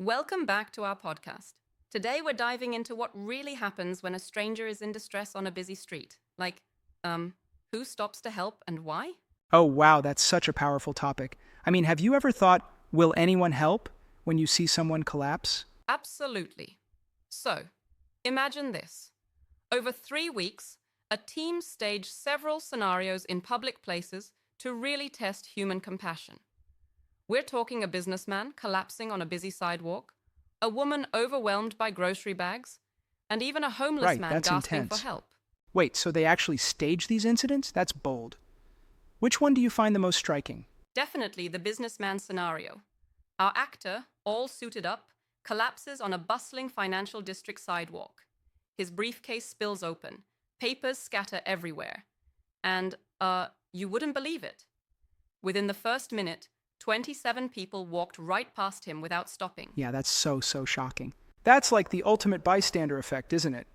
Welcome back to our podcast. Today we're diving into what really happens when a stranger is in distress on a busy street. Who stops to help and why? Oh, wow, that's such a powerful topic. I mean, have you ever thought, will anyone help when you see someone collapse? Absolutely. So, imagine this. Over 3 weeks, a team staged several scenarios in public places to really test human compassion. We're talking a businessman collapsing on a busy sidewalk, a woman overwhelmed by grocery bags, and even a homeless Right, man that's gasping for intense. help. Wait, so they actually stage these incidents? That's bold. Which one do you find the most striking? Definitely the businessman scenario. Our actor, all suited up, collapses on a bustling financial district sidewalk. His briefcase spills open, papers scatter everywhere. And, you wouldn't believe it. Within the first minute, 27 people walked right past him without stopping. Yeah, that's so shocking. That's like the ultimate bystander effect, isn't it?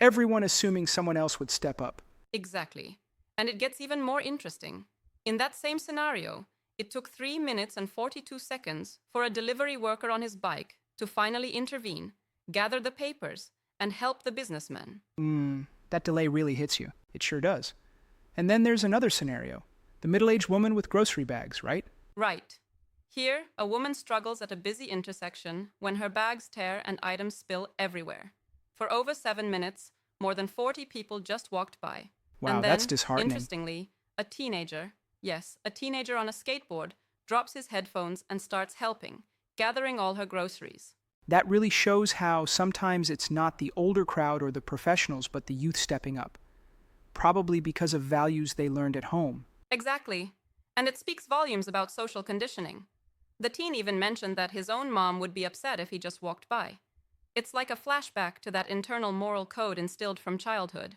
Everyone assuming someone else would step up. Exactly. And it gets even more interesting. In that same scenario, it took 3 minutes and 42 seconds for a delivery worker on his bike to finally intervene, gather the papers, and help the businessman. That delay really hits you. It sure does. And then there's another scenario. The middle-aged woman with grocery bags, right? Right. Here, a woman struggles at a busy intersection when her bags tear and items spill everywhere. For over 7 minutes, more than 40 people just walked by. Wow, And that's then, disheartening. interestingly, a teenager, yes, a teenager on a skateboard, drops his headphones and starts helping, gathering all her groceries. That really shows how sometimes it's not the older crowd or the professionals, but the youth stepping up. Probably because of values they learned at home. Exactly. And it speaks volumes about social conditioning. The teen even mentioned that his own mom would be upset if he just walked by. It's like a flashback to that internal moral code instilled from childhood.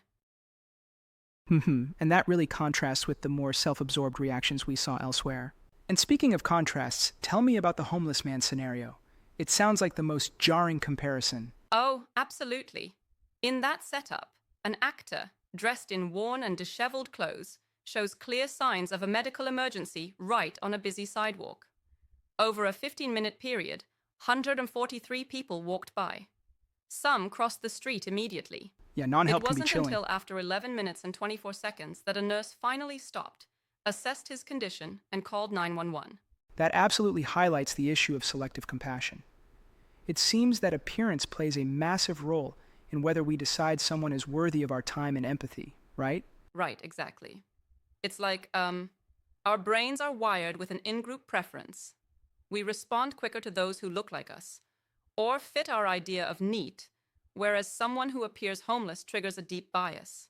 And that really contrasts with the more self-absorbed reactions we saw elsewhere. And speaking of contrasts, tell me about the homeless man scenario. It sounds like the most jarring comparison. Oh, absolutely. In that setup, an actor, dressed in worn and disheveled clothes, shows clear signs of a medical emergency right on a busy sidewalk. Over a 15-minute period, 143 people walked by. Some crossed the street immediately. Yeah, It non-help can be wasn't chilling. until after 11 minutes and 24 seconds that a nurse finally stopped, assessed his condition, and called 911. That absolutely highlights the issue of selective compassion. It seems that appearance plays a massive role in whether we decide someone is worthy of our time and empathy, right? Right, exactly. It's like, our brains are wired with an in-group preference. We respond quicker to those who look like us, or fit our idea of neat, whereas someone who appears homeless triggers a deep bias.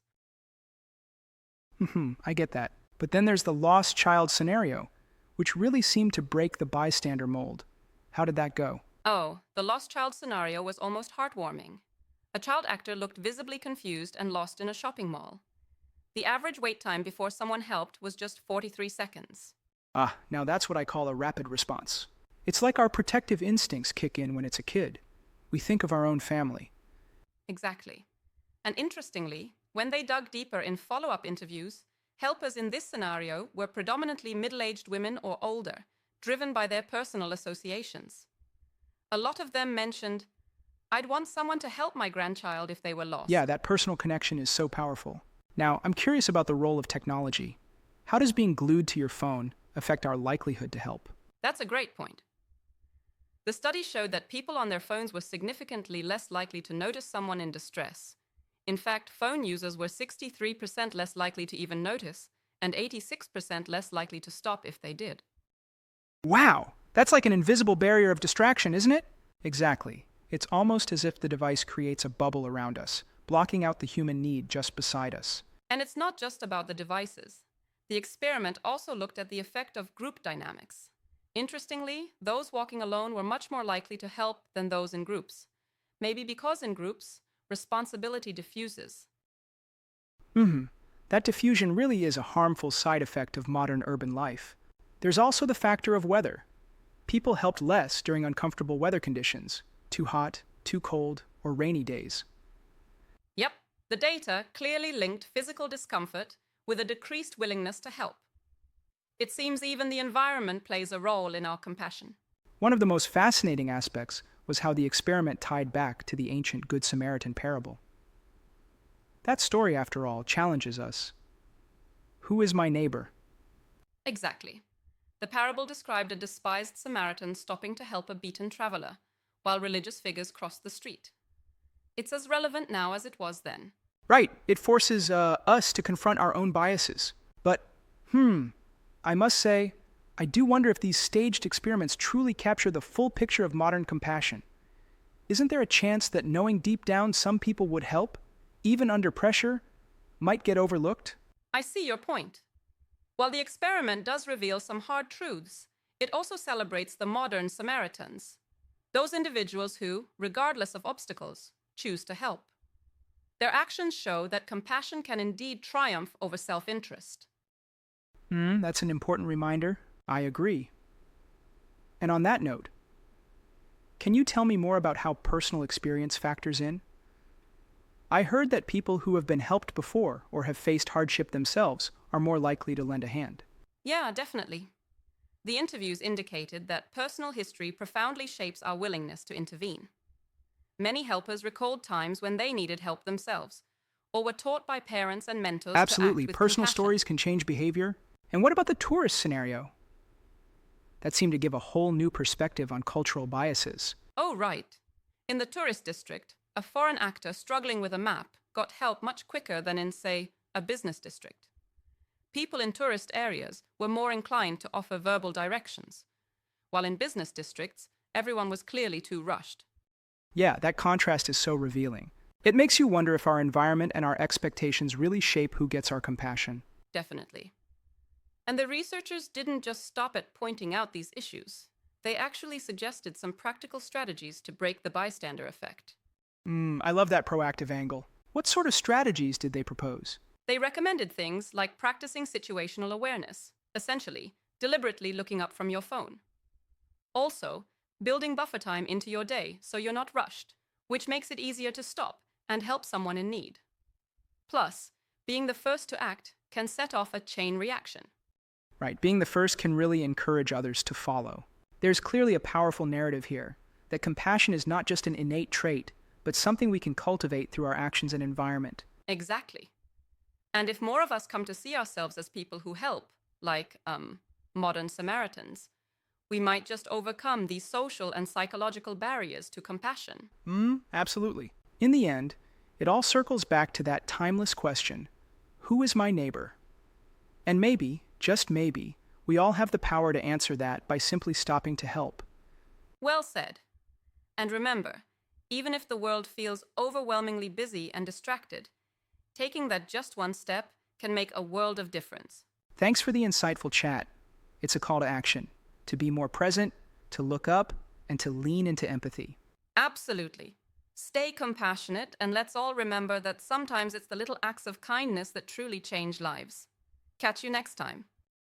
I get that. But then there's the lost child scenario, which really seemed to break the bystander mold. How did that go? Oh, the lost child scenario was almost heartwarming. A child actor looked visibly confused and lost in a shopping mall. The average wait time before someone helped was just 43 seconds. Ah, now that's what I call a rapid response. It's like our protective instincts kick in when it's a kid. We think of our own family. Exactly. And interestingly, when they dug deeper in follow-up interviews, helpers in this scenario were predominantly middle-aged women or older, driven by their personal associations. A lot of them mentioned, "I'd want someone to help my grandchild if they were lost." Yeah, that personal connection is so powerful. Now, I'm curious about the role of technology. How does being glued to your phone affect our likelihood to help? That's a great point. The study showed that people on their phones were significantly less likely to notice someone in distress. In fact, phone users were 63% less likely to even notice, and 86% less likely to stop if they did. Wow! That's like an invisible barrier of distraction, isn't it? Exactly. It's almost as if the device creates a bubble around us, blocking out the human need just beside us. And it's not just about the devices. The experiment also looked at the effect of group dynamics. Interestingly, those walking alone were much more likely to help than those in groups. Maybe because in groups, responsibility diffuses. That diffusion really is a harmful side effect of modern urban life. There's also the factor of weather. People helped less during uncomfortable weather conditions, too hot, too cold, or rainy days. Yep, the data clearly linked physical discomfort with a decreased willingness to help. It seems even the environment plays a role in our compassion. One of the most fascinating aspects was how the experiment tied back to the ancient Good Samaritan parable. That story, after all, challenges us. Who is my neighbor? Exactly. The parable described a despised Samaritan stopping to help a beaten traveler, while religious figures crossed the street. It's as relevant now as it was then. Right, it forces us to confront our own biases. But, I must say, I do wonder if these staged experiments truly capture the full picture of modern compassion. Isn't there a chance that knowing deep down some people would help, even under pressure, might get overlooked? I see your point. While the experiment does reveal some hard truths, it also celebrates the modern Samaritans, those individuals who, regardless of obstacles, choose to help. Their actions show that compassion can indeed triumph over self-interest. That's an important reminder. I agree. And on that note, can you tell me more about how personal experience factors in? I heard that people who have been helped before or have faced hardship themselves are more likely to lend a hand. Yeah, definitely. The interviews indicated that personal history profoundly shapes our willingness to intervene. Many helpers recalled times when they needed help themselves, or were taught by parents and mentors Absolutely. to act with Personal compassion. stories can change behavior. And what about the tourist scenario? That seemed to give a whole new perspective on cultural biases. Oh, right. In the tourist district, a foreign actor struggling with a map got help much quicker than in, say, a business district. People in tourist areas were more inclined to offer verbal directions, while in business districts, everyone was clearly too rushed. Yeah, that contrast is so revealing. It makes you wonder if our environment and our expectations really shape who gets our compassion. Definitely. And the researchers didn't just stop at pointing out these issues. They actually suggested some practical strategies to break the bystander effect. I love that proactive angle. What sort of strategies did they propose? They recommended things like practicing situational awareness, essentially, deliberately looking up from your phone. Also, building buffer time into your day so you're not rushed, which makes it easier to stop and help someone in need. Plus, being the first to act can set off a chain reaction. Right, being the first can really encourage others to follow. There's clearly a powerful narrative here that compassion is not just an innate trait, but something we can cultivate through our actions and environment. Exactly. And if more of us come to see ourselves as people who help, like, modern Samaritans, we might just overcome these social and psychological barriers to compassion. Absolutely. In the end, it all circles back to that timeless question, who is my neighbor? And maybe, just maybe, we all have the power to answer that by simply stopping to help. Well said. And remember, even if the world feels overwhelmingly busy and distracted, taking that just one step can make a world of difference. Thanks for the insightful chat. It's a call to action, to be more present, to look up, and to lean into empathy. Absolutely. Stay compassionate, and let's all remember that sometimes it's the little acts of kindness that truly change lives. Catch you next time.